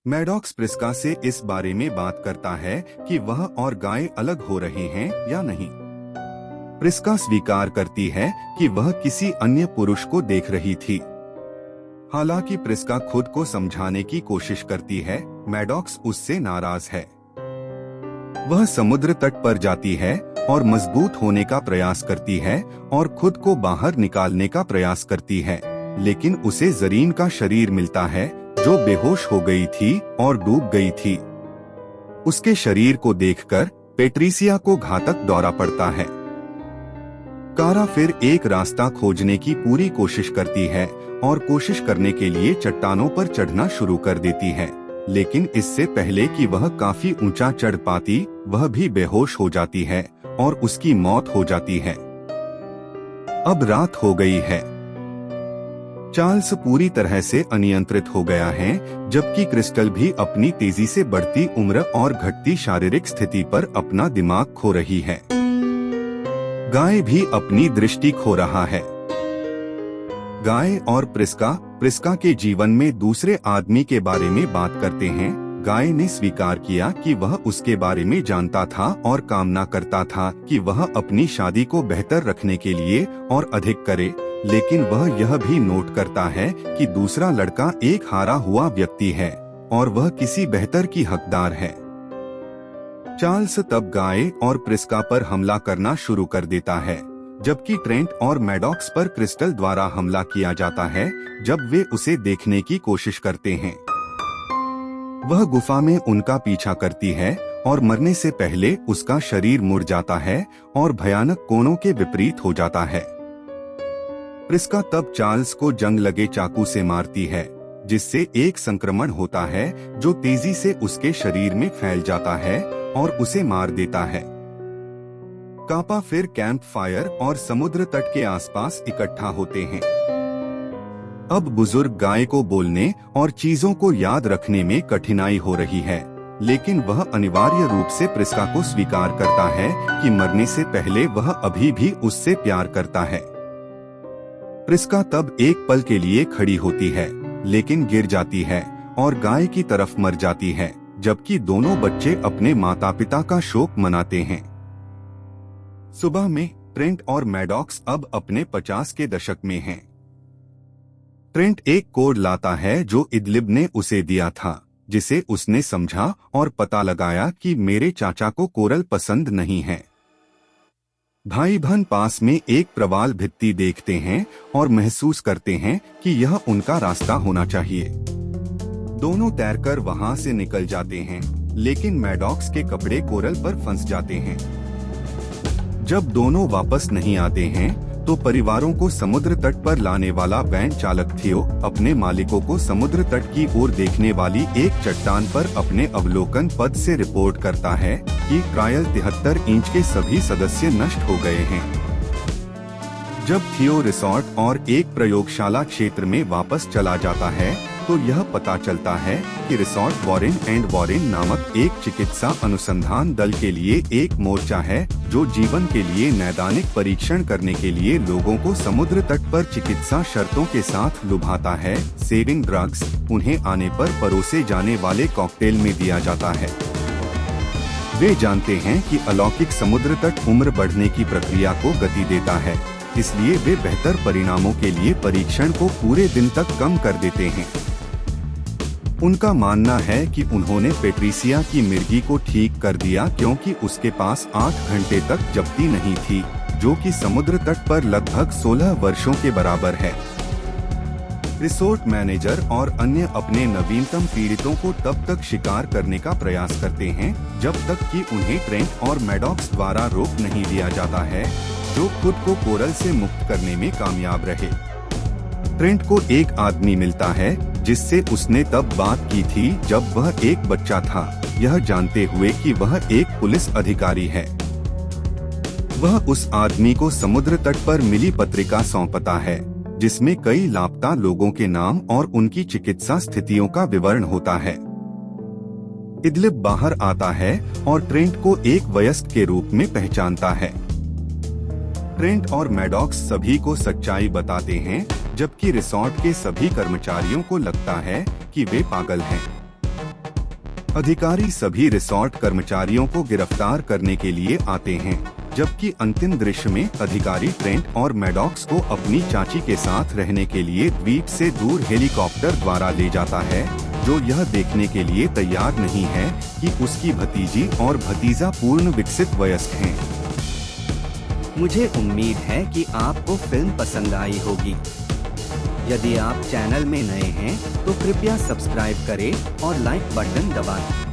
Maddox Prisca से इस बारे में बात करता है कि वह और गाय अलग हो रहे हैं या नहीं। प्रिस्का स्वीकार करती है कि वह किसी अन्य पुरुष को देख रही थी। हालांकि प्रिस्का खुद को समझाने की कोशिश करती है, मैडॉक्स उससे नाराज है। वह समुद्र तट पर जाती है और मजबूत होने का प्रयास करती है और खुद को बाहर निकालने का प्रयास करती है, लेकिन उसे जरीन का शरीर मिलता है जो बेहोश हो गई थी और डूब गई थी। उसके शरीर को देखकर पेट्रिसिया को घातक दौरा पड़ता है। कारा फिर एक रास्ता खोजने की पूरी कोशिश करती है और कोशिश करने के लिए चट्टानों पर चढ़ना शुरू कर देती है, लेकिन इससे पहले कि वह काफी ऊंचा चढ़ पाती, वह भी बेहोश हो जाती है और उसकी मौत हो जाती है। अब रात हो गई है। चार्ल्स पूरी तरह से अनियंत्रित हो गया है, जबकि क्रिस्टल भी अपनी तेजी से बढ़ती उम्र और घटती शारीरिक स्थिति पर अपना दिमाग खो रही है। गाय भी अपनी दृष्टि खो रहा है। गाय और प्रिस्का के जीवन में दूसरे आदमी के बारे में बात करते हैं। गाय ने स्वीकार किया कि वह उसके बारे में जानता था और कामना करता था कि वह अपनी शादी को बेहतर रखने के लिए और अधिक करे, लेकिन वह यह भी नोट करता है कि दूसरा लड़का एक हारा हुआ व्यक्ति है और वह किसी बेहतर की हकदार है। चार्ल्स तब गाय और प्रिस्का पर हमला करना शुरू कर देता है, जबकि ट्रेंट और मैडॉक्स पर क्रिस्टल द्वारा हमला किया जाता है जब वे उसे देखने की कोशिश करते हैं। वह गुफा में उनका पीछा करती है और मरने से पहले उसका शरीर मुड़ जाता है और भयानक कोनों के विपरीत हो जाता है। प्रिस्का तब चार्ल्स को जंग लगे चाकू से मारती है, जिससे एक संक्रमण होता है जो तेजी से उसके शरीर में फैल जाता है और उसे मार देता है। कापा फिर कैंप फायर और समुद्र तट के आसपास इकट्ठा होते हैं। अब बुजुर्ग गाय को बोलने और चीजों को याद रखने में कठिनाई हो रही है, लेकिन वह अनिवार्य रूप से प्रिस्का को स्वीकार करता है कि मरने से पहले वह अभी भी उससे प्यार करता है। प्रिस्का तब एक पल के लिए खड़ी होती है, लेकिन गिर जाती है और गाय की तरफ मर जाती है, जबकि दोनों बच्चे अपने माता पिता का शोक मनाते हैं। सुबह में ट्रेंट और मैडॉक्स अब अपने 50 के दशक में हैं। ट्रेंट एक कोड लाता है जो इदलिब ने उसे दिया था, जिसे उसने समझा और पता लगाया कि मेरे चाचा को कोरल पसंद नहीं है। भाई बहन पास में एक प्रवाल भित्ति देखते हैं और महसूस करते हैं कि यह उनका रास्ता होना चाहिए। दोनों तैरकर वहां से निकल जाते हैं, लेकिन मैडॉक्स के कपड़े कोरल पर फंस जाते हैं। जब दोनों वापस नहीं आते हैं, तो परिवारों को समुद्र तट पर लाने वाला वैन चालक थियो अपने मालिकों को समुद्र तट की ओर देखने वाली एक चट्टान पर अपने अवलोकन पद से रिपोर्ट करता है कि ट्रायल 73 इंच के सभी सदस्य नष्ट हो गए हैं। जब थियो रिसोर्ट और एक प्रयोगशाला क्षेत्र में वापस चला जाता है, तो यह पता चलता है कि रिसोर्ट वॉरेन एंड वॉरेन नामक एक चिकित्सा अनुसंधान दल के लिए एक मोर्चा है जो जीवन के लिए नैदानिक परीक्षण करने के लिए लोगों को समुद्र तट पर चिकित्सा शर्तों के साथ लुभाता है। सेविंग ड्रग्स उन्हें आने पर परोसे जाने वाले कॉकटेल में दिया जाता है। वे जानते हैं कि अलौकिक समुद्र तट उम्र बढ़ने की प्रक्रिया को गति देता है, इसलिए वे बेहतर परिणामों के लिए परीक्षण को पूरे दिन तक कम कर देते हैं। उनका मानना है कि उन्होंने पेट्रिसिया की मिर्गी को ठीक कर दिया क्योंकि उसके पास 8 घंटे तक जब्ती नहीं थी, जो कि समुद्र तट पर लगभग 16 वर्षों के बराबर है। रिसोर्ट मैनेजर और अन्य अपने नवीनतम पीड़ितों को तब तक शिकार करने का प्रयास करते हैं जब तक कि उन्हें ट्रेंट और मैडॉक्स द्वारा रोक नहीं दिया जाता है, जो खुद को कोरल से मुक्त करने में कामयाब रहे। ट्रेंट को एक आदमी मिलता है जिससे उसने तब बात की थी जब वह एक बच्चा था, यह जानते हुए कि वह एक पुलिस अधिकारी है। वह उस आदमी को समुद्र तट पर मिली पत्रिका सौंपता है, जिसमें कई लापता लोगों के नाम और उनकी चिकित्सा स्थितियों का विवरण होता है। इदलिब बाहर आता है और ट्रेंट को एक वयस्क के रूप में पहचानता है। ट्रेंट और मैडॉक्स सभी को सच्चाई बताते हैं, जबकि रिसोर्ट के सभी कर्मचारियों को लगता है कि वे पागल हैं। अधिकारी सभी रिसोर्ट कर्मचारियों को गिरफ्तार करने के लिए आते हैं, जबकि अंतिम दृश्य में अधिकारी ट्रेंट और मैडॉक्स को अपनी चाची के साथ रहने के लिए द्वीप से दूर हेलीकॉप्टर द्वारा ले जाता है, जो यह देखने के लिए तैयार नहीं है कि उसकी भतीजी और भतीजा पूर्ण विकसित वयस्क हैं। मुझे उम्मीद है कि आपको फिल्म पसंद आई होगी। यदि आप चैनल में नए हैं तो कृपया सब्सक्राइब करें और लाइक बटन दबाएं।